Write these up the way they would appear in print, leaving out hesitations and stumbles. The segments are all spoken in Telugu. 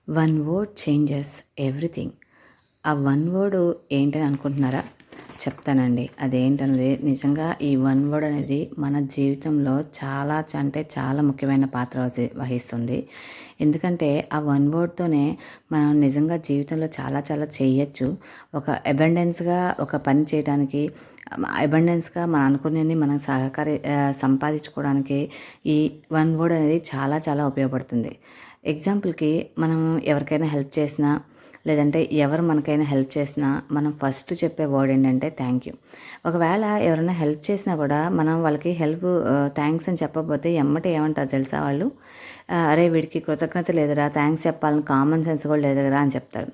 One word changes everything. ఆ వన్ వర్డ్ ఏంటని అనుకుంటున్నారా? చెప్తానండి. అదేంటనేది నిజంగా ఈ వన్ వర్డ్ అనేది మన జీవితంలో అంటే చాలా ముఖ్యమైన పాత్ర వహిస్తుంది. ఎందుకంటే ఆ వన్ వర్డ్‌తోనే మనం నిజంగా జీవితంలో చాలా చేయొచ్చు. ఒక అబండెన్స్‌గా ఒక పని చేయడానికి అబండెన్స్‌గా మనం అనుకునేది మనం సంపాదించుకోవడానికి ఈ వన్ వర్డ్ అనేది చాలా ఉపయోగపడుతుంది. ఎగ్జాంపుల్‌కి మనం ఎవరికైనా హెల్ప్ చేసినా, లేదంటే ఎవరు మనకైనా హెల్ప్ చేసినా మనం ఫస్ట్ చెప్పే వర్డ్ ఏంటంటే థ్యాంక్ యూ. ఒకవేళ ఎవరైనా హెల్ప్ చేసినా కూడా మనం వాళ్ళకి థ్యాంక్స్ అని చెప్పకపోతే ఎమ్మటే ఏమంటారు తెలుసా వాళ్ళు? అరే వీడికి కృతజ్ఞత లేదురా, థ్యాంక్స్ చెప్పాలని కామన్ సెన్స్ కూడా లేదు కదా అని చెప్తారు.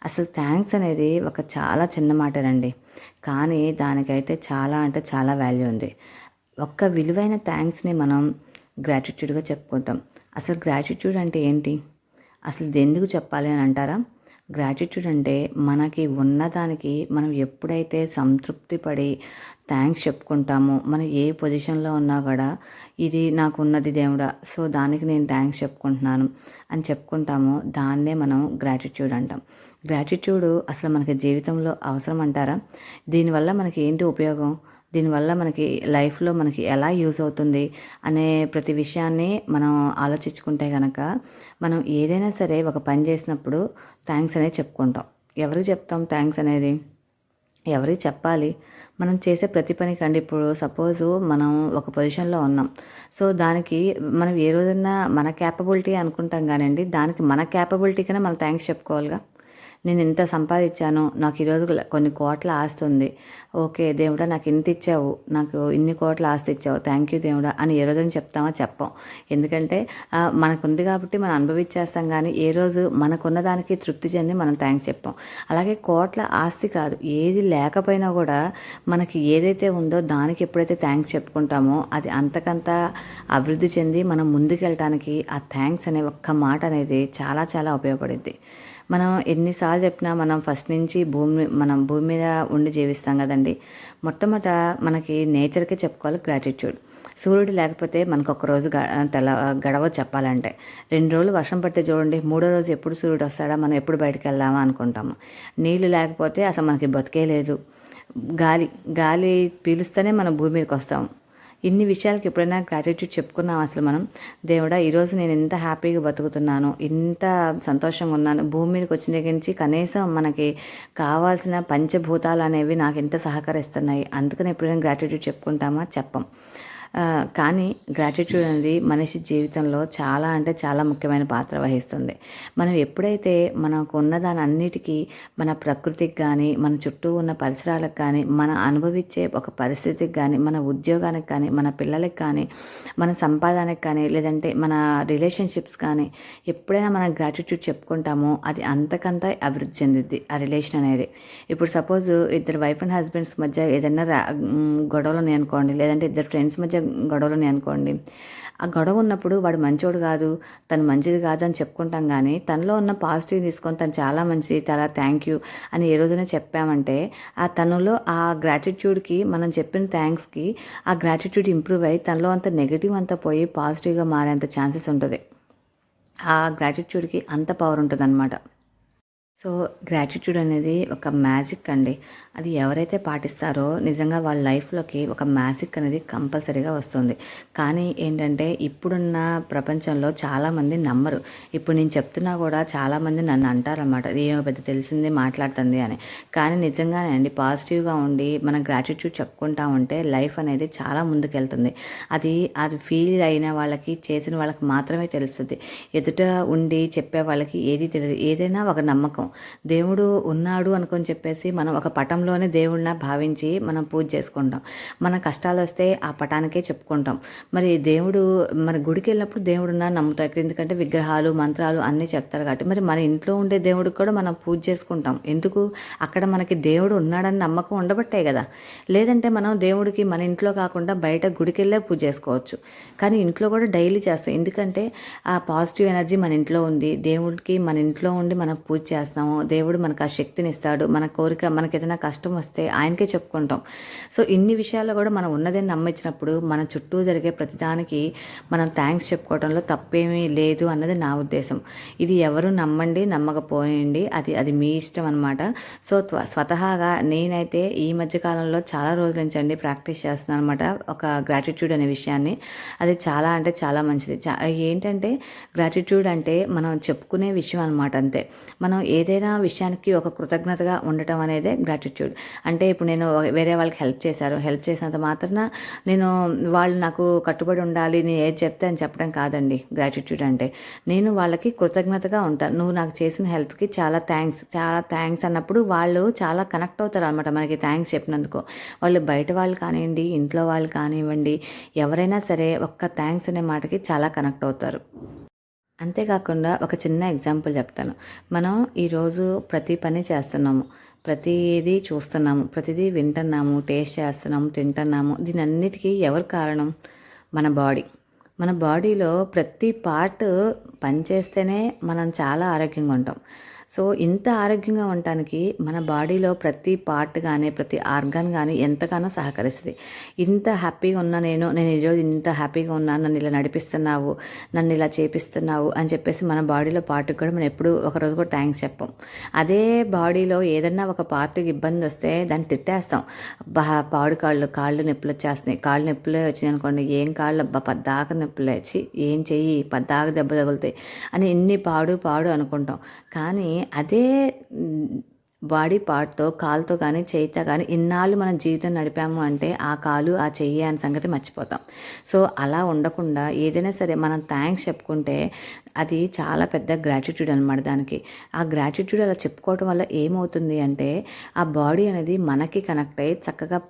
అసలు థ్యాంక్స్ అనేది ఒక చాలా చిన్న మాటేనండి. కానీ దానికైతే చాలా అంటే చాలా వాల్యూ ఉంది. ఒక్క విలువైన థ్యాంక్స్ని మనం గ్రాటిట్యూడ్గా చెప్పుకుంటాం. అసలు గ్రాటిట్యూడ్ అంటే ఏంటి? అసలు ఎందుకు చెప్పాలి అని అంటారా? గ్రాటిట్యూడ్ అంటే మనకి ఉన్నదానికి మనం ఎప్పుడైతే సంతృప్తి పడి థ్యాంక్స్ చెప్పుకుంటామో, మనం ఏ పొజిషన్లో ఉన్నా కూడా ఇది నాకు ఉన్నది దేవుడా, సో దానికి నేను థ్యాంక్స్ చెప్పుకుంటున్నాను అని చెప్పుకుంటామో దాన్నే మనం గ్రాటిట్యూడ్ అంటాం. గ్రాటిట్యూడ్ అసలు మనకి జీవితంలో అవసరం అంటారా? దీనివల్ల మనకి ఏంటి ఉపయోగం? దీనివల్ల మనకి లైఫ్లో మనకి ఎలా యూజ్ అవుతుంది అనే ప్రతి విషయాన్ని మనం ఆలోచించుకుంటే కనుక మనం ఏదైనా సరే ఒక పని చేసినప్పుడు థ్యాంక్స్ అనేది చెప్పుకుంటాం. ఎవరికి చెప్తాం థ్యాంక్స్ అనేది? ఎవరికి చెప్పాలి? మనం చేసే ప్రతి పనికండి. ఇప్పుడు సపోజు మనం ఒక పొజిషన్లో ఉన్నాం. సో దానికి మనం ఏ రోజన్నా మన క్యాపబిలిటీ అనుకుంటాం కానండి, దానికి మన క్యాపబిలిటీ కన్నా మనం థ్యాంక్స్ చెప్పుకోవాలిగా. నేను ఇంత సంపాదించాను, నాకు ఈరోజు కొన్ని కోట్ల ఆస్తి ఉంది, ఓకే దేవుడా నాకు ఇంత ఇచ్చావు, నాకు ఇన్ని కోట్ల ఆస్తి ఇచ్చావు, థ్యాంక్ యూ దేవుడా అని ఏ రోజుని చెప్తామా? చెప్పం. ఎందుకంటే మనకుంది కాబట్టి మనం అనుభవించేస్తాం, కానీ ఏ రోజు మనకున్న దానికి తృప్తి చెంది మనం థ్యాంక్స్ చెప్పాం. అలాగే కోట్ల ఆస్తి కాదు, ఏది లేకపోయినా కూడా మనకి ఏదైతే ఉందో దానికి ఎప్పుడైతే థ్యాంక్స్ చెప్పుకుంటామో అది అంతకంత అభివృద్ధి చెంది మనం ముందుకెళ్ళటానికి ఆ థ్యాంక్స్ అనే ఒక్క మాట అనేది చాలా ఉపయోగపడుద్ది. మనం ఎన్నిసార్లు చెప్పినా మనం ఫస్ట్ నుంచి మనం భూమి మీద ఉండి జీవిస్తాం కదండి. మొట్టమొదట మనకి నేచర్కే చెప్పుకోవాలి గ్రాటిట్యూడ్. సూర్యుడు లేకపోతే మనకు ఒక్కరోజు గడవ చెప్పాలంటే. 2 రోజులు వర్షం పడితే చూడండి, 3వ రోజు ఎప్పుడు సూర్యుడు వస్తాడా, మనం ఎప్పుడు బయటకు వెళ్దామా అనుకుంటాము. నీళ్లు లేకపోతే అసలు మనకి బతికే లేదు. గాలి పీలుస్తేనే మనం భూమి మీదకి వస్తాం. ఇన్ని విషయాలకి ఎప్పుడైనా గ్రాటిట్యూడ్ చెప్పుకున్నాం అసలు మనం? దేవుడా ఈరోజు నేను ఇంత హ్యాపీగా బతుకుతున్నాను, ఇంత సంతోషంగా ఉన్నాను, భూమి మీదకి వచ్చిన దగ్గర నుంచి కనీసం మనకి కావాల్సిన పంచభూతాలు అనేవి నాకు ఎంత సహకరిస్తున్నాయి, అందుకని ఎప్పుడైనా గ్రాటిట్యూడ్ చెప్పుకుంటామా? చెప్పం. కానీ గ్రాటిట్యూడ్ అనేది మనిషి జీవితంలో చాలా అంటే చాలా ముఖ్యమైన పాత్ర వహిస్తుంది. మనం ఎప్పుడైతే మనకు ఉన్నదాని అన్నిటికీ, మన ప్రకృతికి కానీ, మన చుట్టూ ఉన్న పరిసరాలకు కానీ, మన అనుభవించే ఒక పరిస్థితికి కానీ, మన ఉద్యోగానికి కానీ, మన పిల్లలకి కానీ, మన సంపాదనకి కానీ, లేదంటే మన రిలేషన్షిప్స్ కానీ ఎప్పుడైనా మనం గ్రాటిట్యూడ్ చెప్పుకుంటామో అది అంతకంత అభివృద్ధి చెందిద్ది ఆ రిలేషన్ అనేది. ఇప్పుడు సపోజ్ ఇద్దరు వైఫ్ అండ్ హస్బెండ్స్ మధ్య ఏదైనా గొడవలు ఉన్నాయి అనుకోండి, లేదంటే ఇద్దరు ఫ్రెండ్స్ మధ్య గొడవలు ఉన్నాయి అనుకోండి. ఆ గొడవ ఉన్నప్పుడు వాడు మంచోడు కాదు, తను మంచిది కాదు అని చెప్పుకుంటాం, కానీ తనలో ఉన్న పాజిటివ్ తీసుకొని తను చాలా మంచిది, చాలా థ్యాంక్ యూ అని ఏ రోజైనా చెప్పామంటే ఆ తనలో ఆ గ్రాటిట్యూడ్కి, మనం చెప్పిన థ్యాంక్స్కి ఆ గ్రాటిట్యూడ్ ఇంప్రూవ్ అయ్యి తనలో అంత నెగిటివ్ అంతా పోయి పాజిటివ్గా మారేంత ఛాన్సెస్ ఉంటుంది. ఆ గ్రాటిట్యూడ్కి అంత పవర్ ఉంటుంది అన్నమాట. సో గ్రాటిట్యూడ్ అనేది ఒక మ్యాజిక్ అండి. అది ఎవరైతే పాటిస్తారో నిజంగా వాళ్ళ లైఫ్లోకి ఒక మ్యాజిక్ అనేది కంపల్సరీగా వస్తుంది. కానీ ఏంటంటే ఇప్పుడున్న ప్రపంచంలో చాలామంది నమ్మరు. ఇప్పుడు నేను చెప్తున్నా కూడా చాలామంది నన్ను అంటారన్నమాట, ఏమో పెద్ద తెలిసింది మాట్లాడుతుంది అని. కానీ నిజంగానే అండి, పాజిటివ్గా ఉండి మన గ్రాటిట్యూడ్ చెప్పుకుంటా ఉంటే లైఫ్ అనేది చాలా ముందుకెళ్తుంది. అది అది ఫీల్ అయిన వాళ్ళకి, చేసిన వాళ్ళకి మాత్రమే తెలుస్తుంది. ఎదుట ఉండి చెప్పే వాళ్ళకి ఏది తెలియదు. ఏదైనా ఒక నమ్మకం, దేవుడు ఉన్నాడు అనుకొని చెప్పేసి మనం ఒక పటంలోనే దేవుడిన భావించి మనం పూజ చేసుకుంటాం. మన కష్టాలు వస్తే ఆ పటానికే చెప్పుకుంటాం. మరి మన గుడికి వెళ్ళినప్పుడు దేవుడున్నా నమ్ముతాం. ఎందుకంటే విగ్రహాలు, మంత్రాలు అన్నీ చెప్తారు కాబట్టి. మరి మన ఇంట్లో ఉండే దేవుడికి కూడా మనం పూజ చేసుకుంటాం. ఎందుకు? అక్కడ మనకి దేవుడు ఉన్నాడని నమ్మకం ఉండబట్టే కదా. లేదంటే మనం దేవుడికి మన ఇంట్లో కాకుండా బయట గుడికి వెళ్ళే పూజ చేసుకోవచ్చు. కానీ ఇంట్లో కూడా డైలీ చేస్తాం. ఎందుకంటే ఆ పాజిటివ్ ఎనర్జీ మన ఇంట్లో ఉంది, దేవుడికి మన ఇంట్లో ఉండి మనం పూజ చేస్తాం. చేస్తున్నామో దేవుడు మనకు ఆ శక్తిని ఇస్తాడు. మన కోరిక మనకి ఏదైనా కష్టం వస్తే ఆయనకే చెప్పుకుంటాం. సో ఇన్ని విషయాల్లో కూడా మనం ఉన్నదని నమ్మించినప్పుడు మన చుట్టూ జరిగే ప్రతిదానికి మనం థ్యాంక్స్ చెప్పుకోవడంలో తప్పేమీ లేదు అన్నది నా ఉద్దేశం. ఇది ఎవరు నమ్మండి నమ్మకపోయండి, అది అది మీ ఇష్టం అనమాట. సో స్వతహాగా నేనైతే ఈ మధ్య కాలంలో చాలా రోజుల నుంచి అండి ప్రాక్టీస్ చేస్తున్నాను అనమాట ఒక గ్రాటిట్యూడ్ అనే విషయాన్ని. అది చాలా అంటే చాలా మంచిది. ఏంటంటే గ్రాటిట్యూడ్ అంటే మనం చెప్పుకునే విషయం అనమాట అంతే. మనం ఏదైనా విషయానికి ఒక కృతజ్ఞతగా ఉండటం అనేదే గ్రాటిట్యూడ్. అంటే ఇప్పుడు నేను వేరే వాళ్ళకి హెల్ప్ చేసినంత మాత్రాన నేను వాళ్ళు నాకు కట్టుబడి ఉండాలి, నేను ఏది చెప్తే అని చెప్పడం కాదండి గ్రాటిట్యూడ్ అంటే. నేను వాళ్ళకి కృతజ్ఞతగా ఉంటాను. నువ్వు నాకు చేసిన హెల్ప్కి చాలా థ్యాంక్స్ అన్నప్పుడు వాళ్ళు చాలా కనెక్ట్ అవుతారు అనమాట మనకి థ్యాంక్స్ చెప్పినందుకు. వాళ్ళు బయట వాళ్ళు కానివ్వండి, ఇంట్లో వాళ్ళు కానివ్వండి, ఎవరైనా సరే ఒక్క థ్యాంక్స్ అనే మాటకి చాలా కనెక్ట్ అవుతారు. అంతేకాకుండా ఒక చిన్న ఎగ్జాంపుల్ చెప్తాను. మనం ఈరోజు ప్రతి పని చేస్తున్నాము, ప్రతిదీ చూస్తున్నాము, ప్రతిదీ వింటున్నాము, టేస్ట్ చేస్తున్నాము, తింటున్నాము. దీనన్నిటికీ ఎవరు కారణం? మన బాడీ. మన బాడీలో ప్రతి పార్ట్ పనిచేస్తేనే మనం చాలా ఆరోగ్యంగా ఉంటాం. సో ఇంత ఆరోగ్యంగా ఉండటానికి మన బాడీలో ప్రతి పార్ట్ కానీ ప్రతి ఆర్గాన్ కానీ ఎంతగానో సహకరిస్తుంది. ఇంత హ్యాపీగా ఉన్నా నేను ఈరోజు ఇంత హ్యాపీగా ఉన్నాను, నన్ను ఇలా నడిపిస్తున్నావు, నన్ను ఇలా చేపిస్తున్నావు అని చెప్పేసి మన బాడీలో పార్ట్కి కూడా మనం ఎప్పుడు ఒకరోజు కూడా థ్యాంక్స్ చెప్పం. అదే బాడీలో ఏదన్నా ఒక పార్ట్కి ఇబ్బంది వస్తే దాన్ని తిట్టేస్తాం. పాడు కాళ్ళు నొప్పులు వచ్చేస్తున్నాయి, కాళ్ళు నొప్పులే వచ్చినాయి అనుకోండి, ఏం కాళ్ళు అబ్బా పద్దాక నొప్పులు వచ్చి ఏం చెయ్యి పద్దాక దెబ్బ తగులుతాయి అని ఇన్ని పాడు అనుకుంటాం. కానీ అదే బాడీ పార్ట్తో కాలుతో కానీ చేయితో కానీ ఇన్నాళ్ళు మన జీవితం నడిపాము అంటే ఆ కాలు ఆ చెయ్యి అనే సంగతి మర్చిపోతాం. సో అలా ఉండకుండా ఏదైనా సరే మనం థ్యాంక్స్ చెప్పుకుంటే అది చాలా పెద్ద గ్రాటిట్యూడ్ అనమాట దానికి. ఆ గ్రాటిట్యూడ్ అలా చెప్పుకోవటం వల్ల ఏమవుతుంది అంటే ఆ బాడీ అనేది మనకి కనెక్ట్ అయ్యి చక్కగా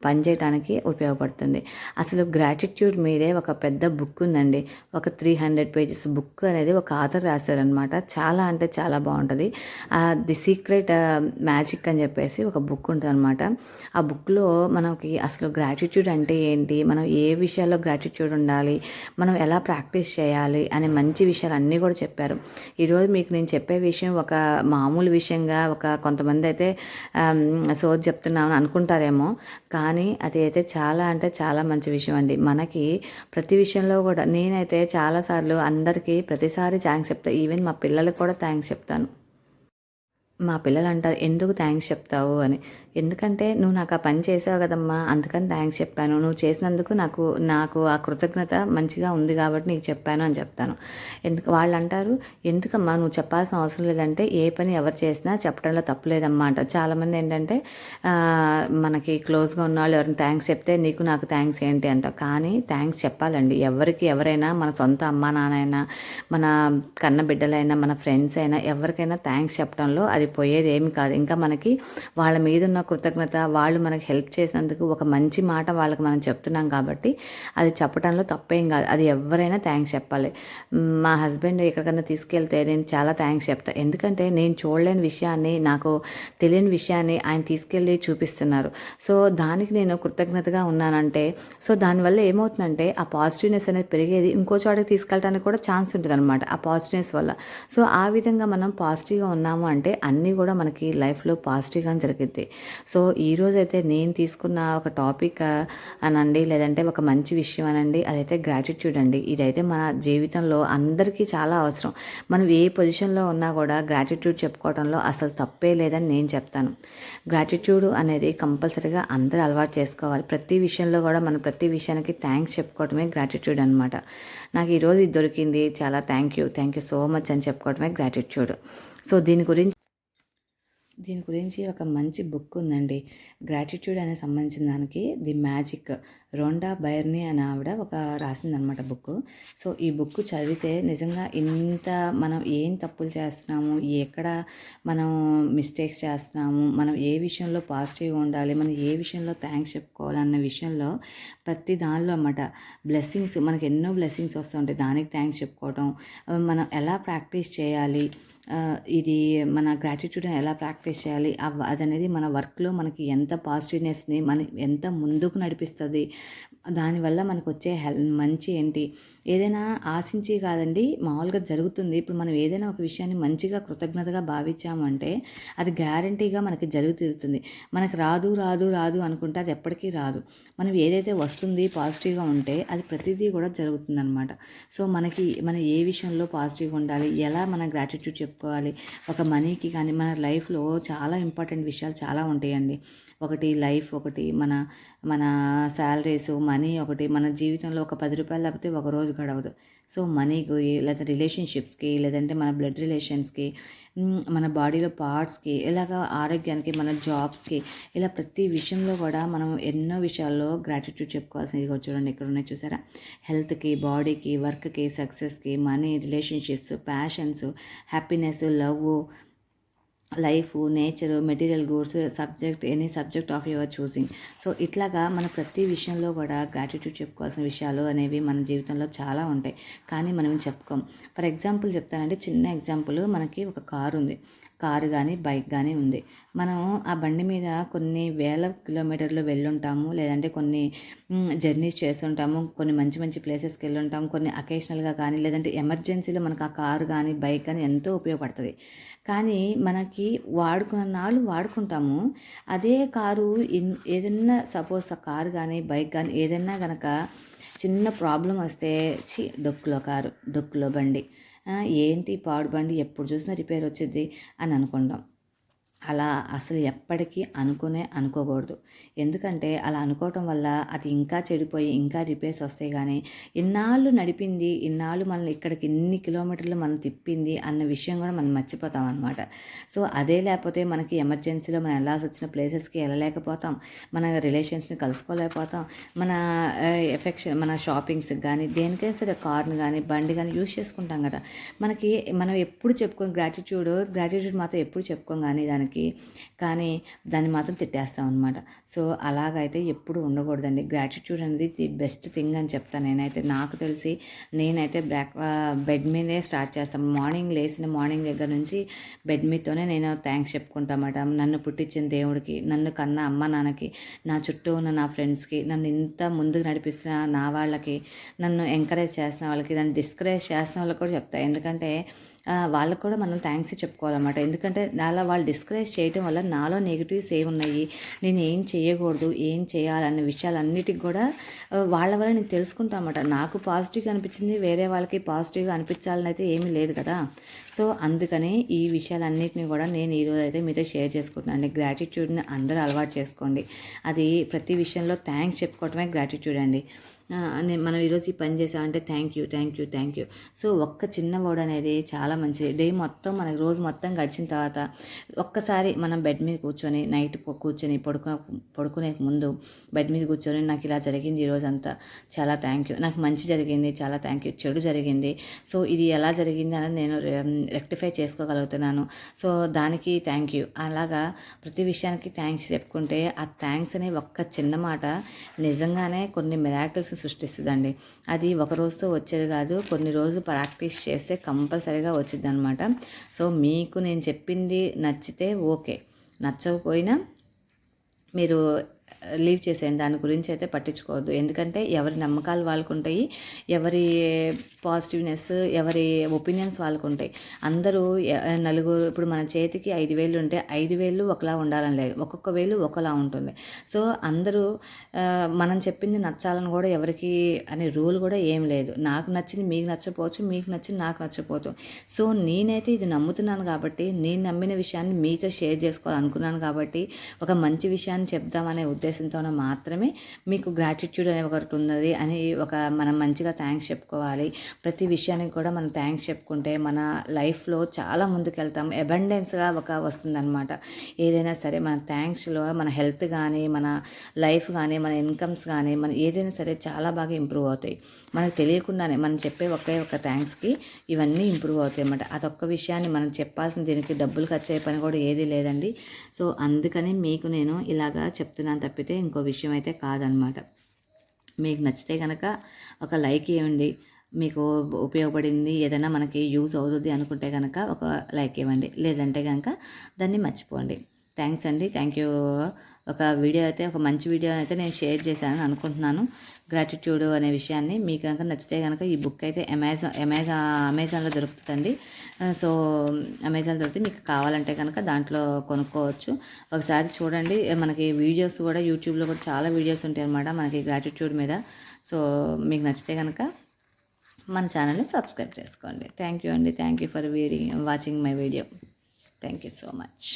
పనిచేయడానికి ఉపయోగపడుతుంది. అసలు గ్రాటిట్యూడ్ మీదే ఒక పెద్ద బుక్ ఉందండి. ఒక 300 పేజెస్ బుక్ అనేది ఒక ఆథర్ రాశారనమాట. చాలా అంటే చాలా బాగుంటుంది. ది సీక్రెట్ మ్యాజిక్ అని చెప్పేసి ఒక బుక్ ఉంటుంది అనమాట. ఆ బుక్లో మనకి అసలు గ్రాటిట్యూడ్ అంటే ఏంటి, మనం ఏ విషయాల్లో గ్రాటిట్యూడ్ ఉండాలి, మనం ఎలా ప్రాక్టీస్ చేయాలి అనే మంచి విషయాలు అన్నీ కూడా చెప్పారు. ఈరోజు మీకు నేను చెప్పే విషయం ఒక మామూలు విషయంగా కొంతమంది అయితే సోది చెప్తున్నామని అనుకుంటారేమో, కానీ అది అయితే చాలా అంటే చాలా మంచి విషయం అండి. మనకి ప్రతి విషయంలో కూడా నేనైతే చాలాసార్లు అందరికీ ప్రతిసారి థ్యాంక్స్ చెప్తాను. ఈవెన్ మా పిల్లలకు కూడా థ్యాంక్స్ చెప్తాను. మా పిల్లలు అంటారు, ఎందుకు థ్యాంక్స్ చెప్తావు అని. ఎందుకంటే నువ్వు నాకు ఆ పని చేసావు కదమ్మా, అందుకని థ్యాంక్స్ చెప్పాను. నువ్వు చేసినందుకు నాకు ఆ కృతజ్ఞత మంచిగా ఉంది కాబట్టి నీకు చెప్పాను అని చెప్తాను. వాళ్ళు అంటారు, ఎందుకమ్మా నువ్వు చెప్పాల్సిన అవసరం లేదంటే, ఏ పని ఎవరు చేసినా చెప్పడంలో తప్పులేదమ్మా అంటారు. చాలామంది ఏంటంటే మనకి క్లోజ్గా ఉన్న వాళ్ళు ఎవరైనా థ్యాంక్స్ చెప్తే నీకు నాకు థ్యాంక్స్ ఏంటి అంటారు. కానీ థ్యాంక్స్ చెప్పాలండి. ఎవరైనా మన సొంత అమ్మా నాన్న అయినా, మన కన్న బిడ్డలైనా, మన ఫ్రెండ్స్ అయినా, ఎవరికైనా థ్యాంక్స్ చెప్పడంలో అది పోయేది ఏమి కాదు. ఇంకా మనకి వాళ్ళ మీద ఉన్న కృతజ్ఞత, వాళ్ళు మనకి హెల్ప్ చేసినందుకు ఒక మంచి మాట వాళ్ళకి మనం చెప్తున్నాం కాబట్టి అది చెప్పడంలో తప్పేం కాదు. అది ఎవరైనా థ్యాంక్స్ చెప్పాలి. మా హస్బెండ్ ఎక్కడికైనా తీసుకెళ్తే నేను చాలా థ్యాంక్స్ చెప్తాను. ఎందుకంటే నేను చూడలేని విషయాన్ని, నాకు తెలియని విషయాన్ని ఆయన తీసుకెళ్ళి చూపిస్తున్నారు. సో దానికి నేను కృతజ్ఞతగా ఉన్నానంటే, సో దానివల్ల ఏమవుతుందంటే ఆ పాజిటివ్నెస్ అనేది పెరిగేది ఇంకో చోటకి తీసుకెళ్ళడానికి కూడా ఛాన్స్ ఉంటుంది అనమాట ఆ పాజిటివ్నెస్ వల్ల. సో ఆ విధంగా మనం పాజిటివ్గా ఉన్నాము అంటే అన్నీ కూడా మనకి లైఫ్లో పాజిటివ్గా జరిగిద్ది. సో ఈరోజైతే నేను తీసుకున్న ఒక టాపిక్ అనండి, లేదంటే ఒక మంచి విషయం అనండి, అదైతే గ్రాటిట్యూడ్ అండి. ఇదైతే మన జీవితంలో అందరికీ చాలా అవసరం. మనం ఏ పొజిషన్లో ఉన్నా కూడా గ్రాటిట్యూడ్ చెప్పుకోవడంలో అసలు తప్పే లేదని నేను చెప్తాను. గ్రాటిట్యూడ్ అనేది కంపల్సరీగా అందరూ అలవాటు చేసుకోవాలి. ప్రతి విషయంలో కూడా మనం ప్రతి విషయానికి థ్యాంక్స్ చెప్పుకోవడమే గ్రాటిట్యూడ్ అనమాట. నాకు ఈరోజు ఇది దొరికింది, చాలా థ్యాంక్ యూ సో మచ్ అని చెప్పుకోవడమే గ్రాటిట్యూడ్. సో దీని గురించి ఒక మంచి బుక్ ఉందండి. గ్రాటిట్యూడ్ అనే సంబంధించిన దానికి ది మ్యాజిక్, రొండా బైర్నీ అనే ఆవిడ రాసిందనమాట బుక్. సో ఈ బుక్ చదివితే నిజంగా ఇంత మనం ఏం తప్పులు చేస్తున్నాము, ఎక్కడ మనం మిస్టేక్స్ చేస్తున్నాము, మనం ఏ విషయంలో పాజిటివ్గా ఉండాలి, మనం ఏ విషయంలో థ్యాంక్స్ చెప్పుకోవాలి అన్న విషయంలో ప్రతి దానిలో అన్నమాట బ్లెస్సింగ్స్, మనకి ఎన్నో బ్లెస్సింగ్స్ వస్తుంటాయి. దానికి థ్యాంక్స్ చెప్పుకోవడం, మనం ఎలా ప్రాక్టీస్ చేయాలి, ఇది మన గ్రాటిట్యూడ్ని ఎలా ప్రాక్టీస్ చేయాలి, అదనేది మన వర్క్లో మనకి ఎంత పాజిటివ్నెస్ని ఎంత ముందుకు నడిపిస్తుంది, దానివల్ల మనకు వచ్చే మంచి ఏంటి, ఏదైనా ఆశించి కాదండి, మామూలుగా జరుగుతుంది. ఇప్పుడు మనం ఏదైనా ఒక విషయాన్ని మంచిగా కృతజ్ఞతగా భావించాము అంటే అది గ్యారంటీగా మనకి జరుగు తీరుతుంది. మనకు రాదు రాదు రాదు అనుకుంటే అది ఎప్పటికీ రాదు. మనం ఏదైతే వస్తుంది పాజిటివ్గా ఉంటే అది ప్రతిదీ కూడా జరుగుతుందనమాట. సో మనం ఏ విషయంలో పాజిటివ్గా ఉండాలి, ఎలా మన గ్రాటిట్యూడ్ చెప్పుకోవాలి, ఒక మనీకి కానీ మన లైఫ్లో చాలా ఇంపార్టెంట్ విషయాలు చాలా ఉంటాయండి. ఒకటి లైఫ్, ఒకటి మన మన శాలరీస్, మనీ, ఒకటి మన జీవితంలో ఒక 10 రూపాయలు లేకపోతే ఒక రోజు గడవదు. సో మనీకి, లేదా రిలేషన్షిప్స్కి, లేదంటే మన బ్లడ్ రిలేషన్స్కి, మన బాడీలో పార్ట్స్కి, ఇలాగా ఆరోగ్యానికి, మన జాబ్స్కి, ఇలా ప్రతి విషయంలో కూడా మనం ఎన్నో విషయాల్లో గ్రాటిట్యూడ్ చెప్పుకోవాల్సింది. ఇదిగో చూడండి ఇక్కడ ఉన్నాయి చూసారా, హెల్త్కి, బాడీకి, వర్క్కి, సక్సెస్కి, money, relationships, passions, happiness, love, life, nature, material goods, subject, any subject of your choosing. So ఇట్లాగా మన ప్రతి విషయంలో కూడా గ్రాటిట్యూడ్ చెప్పుకోవాల్సిన విషయాలు అనేవి మన జీవితంలో చాలా ఉంటాయి, కానీ మనం చెప్పుకోం. ఫర్ ఎగ్జాంపుల్ చెప్తానంటే, చిన్న ఎగ్జాంపుల్, మనకి ఒక కారు ఉంది, కారు కానీ బైక్ కానీ ఉంది. మనం ఆ బండి మీద కొన్ని వేల కిలోమీటర్లు వెళ్ళుంటాము, లేదంటే కొన్ని జర్నీస్ చేస్తుంటాము, కొన్ని మంచి మంచి ప్లేసెస్కి వెళ్ళుంటాము, కొన్ని అకేషనల్గా కానీ, లేదంటే ఎమర్జెన్సీలో మనకు ఆ కారు కానీ బైక్ కానీ ఎంతో ఉపయోగపడుతుంది. కానీ మనకి వాడుకున్న నాళ్ళు వాడుకుంటాము. అదే కారు ఏదన్నా సపోజ్ ఆ కారు కానీ బైక్ కానీ ఏదన్నా కనుక చిన్న ప్రాబ్లం వస్తే, డొక్కులో కారు, డొక్కులో బండి, ఏంటి పాడు బండి, ఎప్పుడు చూసినా రిపేర్ వచ్చింది అని అనుకుంటాం. అలా అసలు ఎప్పటికీ అనుకోకూడదు. ఎందుకంటే అలా అనుకోవటం వల్ల అది ఇంకా చెడిపోయి ఇంకా రిపేర్స్ వస్తాయి. కానీ ఇన్నాళ్ళు నడిపింది, ఇన్నాళ్ళు మనల్ని ఇక్కడికి ఇన్ని కిలోమీటర్లు మనం తిప్పింది అన్న విషయం కూడా మనం మర్చిపోతాం అనమాట. సో అదే లేకపోతే మనకి ఎమర్జెన్సీలో మనం వెళ్ళాల్సి వచ్చిన ప్లేసెస్కి వెళ్ళలేకపోతాం, మన రిలేషన్స్ని కలుసుకోలేకపోతాం, మన మన షాపింగ్స్కి కానీ దేనికైనా సరే కార్ని కానీ బండి కానీ యూజ్ చేసుకుంటాం కదా. మనం ఎప్పుడు చెప్పుకోం గ్రాటిట్యూడ్ మాత్రం ఎప్పుడు చెప్పుకోం కానీ కానీ దాన్ని మాత్రం తిట్టేస్తాం అనమాట. సో అలాగైతే ఎప్పుడు ఉండకూడదండి. గ్రాటిట్యూడ్ అనేది ది బెస్ట్ థింగ్ అని చెప్తాను నేనైతే. నాకు తెలిసి నేనైతే బెడ్ మీదే స్టార్ట్ చేస్తాను. మార్నింగ్ దగ్గర నుంచి బెడ్ మీదతోనే నేను థ్యాంక్స్ చెప్పుకుంటామాట. నన్ను పుట్టించిన దేవుడికి, నన్ను కన్న అమ్మ నాన్నకి, నా చుట్టూ ఉన్న నా ఫ్రెండ్స్కి, నన్ను ఇంత ముందుకు నడిపిస్తున్న నా వాళ్ళకి, నన్ను ఎంకరేజ్ చేసిన వాళ్ళకి, నన్ను డిస్కరేజ్ చేసిన వాళ్ళకి కూడా చెప్తాను. ఎందుకంటే వాళ్ళకు కూడా మనం థ్యాంక్స్ చెప్పుకోవాలన్నమాట. ఎందుకంటే అలా వాళ్ళు డిస్కరేజ్ చేయడం వల్ల నాలో నెగిటివ్స్ ఏమున్నాయి, నేను ఏం చేయకూడదు, ఏం చేయాలన్న విషయాలన్నిటికి కూడా వాళ్ళ వల్ల నేను తెలుసుకుంటాను అన్నమాట. నాకు పాజిటివ్గా అనిపించింది, వేరే వాళ్ళకి పాజిటివ్గా అనిపించాలని అయితే ఏమీ లేదు కదా. సో అందుకని ఈ విషయాలన్నిటిని కూడా నేను ఈరోజు అయితే మీతో షేర్ చేసుకుంటున్నాను అండి. గ్రాటిట్యూడ్ని అందరూ అలవాటు చేసుకోండి. అది ప్రతి విషయంలో థ్యాంక్స్ చెప్పుకోవటమే గ్రాటిట్యూడ్ అండి. మనం ఈరోజు ఈ పని చేసామంటే థ్యాంక్ యూ. సో ఒక్క చిన్న వర్డ్ అనేది చాలా మంచిది. డే మొత్తం మనకి రోజు మొత్తం గడిచిన తర్వాత ఒక్కసారి మనం బెడ్ మీద కూర్చొని నైట్ కూర్చొని పడుకునే ముందు బెడ్ మీద కూర్చొని, నాకు ఇలా జరిగింది ఈరోజంతా, చాలా థ్యాంక్ యూ, నాకు మంచి జరిగింది, చాలా థ్యాంక్ యూ, చెడు జరిగింది, సో ఇది ఎలా జరిగింది అని నేను రెక్టిఫై చేసుకోగలుగుతున్నాను, సో దానికి థ్యాంక్ యూ. అలాగా ప్రతి విషయానికి థ్యాంక్స్ చెప్పుకుంటే ఆ థ్యాంక్స్ అనే ఒక్క చిన్న మాట నిజంగానే కొన్ని మిరాకిల్స్ సృష్టిస్తుందండి. అది ఒక రోజుతో వచ్చేది కాదు, కొన్ని రోజులు ప్రాక్టీస్ చేస్తే కంపల్సరీగా వచ్చింది అనమాట. సో మీకు నేను చెప్పింది నచ్చితే ఓకే, నచ్చకపోయినా మీరు లీవ్ చేసేయండి. దాని గురించి అయితే పట్టించుకోవద్దు. ఎందుకంటే ఎవరి నమ్మకాలు వాళ్ళకు ఉంటాయి, ఎవరి పాజిటివ్నెస్, ఎవరి ఒపీనియన్స్ వాళ్ళకు ఉంటాయి. అందరూ నలుగురు, ఇప్పుడు మన చేతికి 5 వేలు ఉంటే 5 వేలు ఒకలా ఉండాలని లేదు, ఒక్కొక్క వేలు ఒకలా ఉంటుంది. సో అందరూ మనం చెప్పింది నచ్చాలని కూడా ఎవరికి అనే రూల్ కూడా ఏం లేదు. నాకు నచ్చింది మీకు నచ్చకపోవచ్చు, మీకు నచ్చింది నాకు నచ్చకపోవచ్చు. సో నేనైతే ఇది నమ్ముతున్నాను కాబట్టి, నేను నమ్మిన విషయాన్ని మీతో షేర్ చేసుకోవాలనుకున్నాను కాబట్టి, ఒక మంచి విషయాన్ని చెప్దామనే ఉద్దేశంతోనే మాత్రమే మీకు గ్రాటిట్యూడ్ అనే ఒకటి ఉన్నది అని మనం మంచిగా థ్యాంక్స్ చెప్పుకోవాలి. ప్రతి విషయానికి కూడా మనం థ్యాంక్స్ చెప్పుకుంటే మన లైఫ్లో చాలా ముందుకెళ్తాం, అబండెన్స్గా వస్తుందన్నమాట. ఏదైనా సరే మన థ్యాంక్స్లో మన హెల్త్ కానీ, మన లైఫ్ కానీ, మన ఇన్కమ్స్ కానీ, మన ఏదైనా సరే చాలా బాగా ఇంప్రూవ్ అవుతాయి. మనకు తెలియకుండానే మనం చెప్పే ఒక థ్యాంక్స్కి ఇవన్నీ ఇంప్రూవ్ అవుతాయి అన్నమాట. అదొక్క విషయాన్ని మనం చెప్పాల్సిన, దీనికి డబ్బులు ఖర్చు అయ్యే పని కూడా ఏదీ లేదండి. సో అందుకని మీకు నేను ఇలాగా చెప్తున్నాను తప్పితే ఇంకో విషయం అయితే కాదనమాట. మీకు నచ్చితే కనుక ఒక లైక్ ఇవ్వండి, మీకు ఉపయోగపడింది, ఏదైనా మనకి యూజ్ అవుతుంది అనుకుంటే కనుక ఒక లైక్ ఇవ్వండి, లేదంటే కనుక దాన్ని మర్చిపోండి. థ్యాంక్స్ అండి, థ్యాంక్ యూ. ఒక మంచి వీడియో అయితే నేను షేర్ చేశానని అనుకుంటున్నాను. గ్రాటిట్యూడ్ అనే విషయాన్ని. మీకు కనుక నచ్చితే కనుక ఈ బుక్ అయితే అమెజాన్లో దొరుకుతుందండి. సో అమెజాన్ దొరికితే మీకు కావాలంటే కనుక దాంట్లో కొనుక్కోవచ్చు. ఒకసారి చూడండి. మనకి వీడియోస్ కూడా యూట్యూబ్లో కూడా చాలా వీడియోస్ ఉంటాయి అన్నమాట మనకి గ్రాటిట్యూడ్ మీద. సో మీకు నచ్చితే కనుక మన ఛానల్ని సబ్స్క్రైబ్ చేసుకోండి. థ్యాంక్ యూ అండి. Thank you for watching my video. Thank you so much.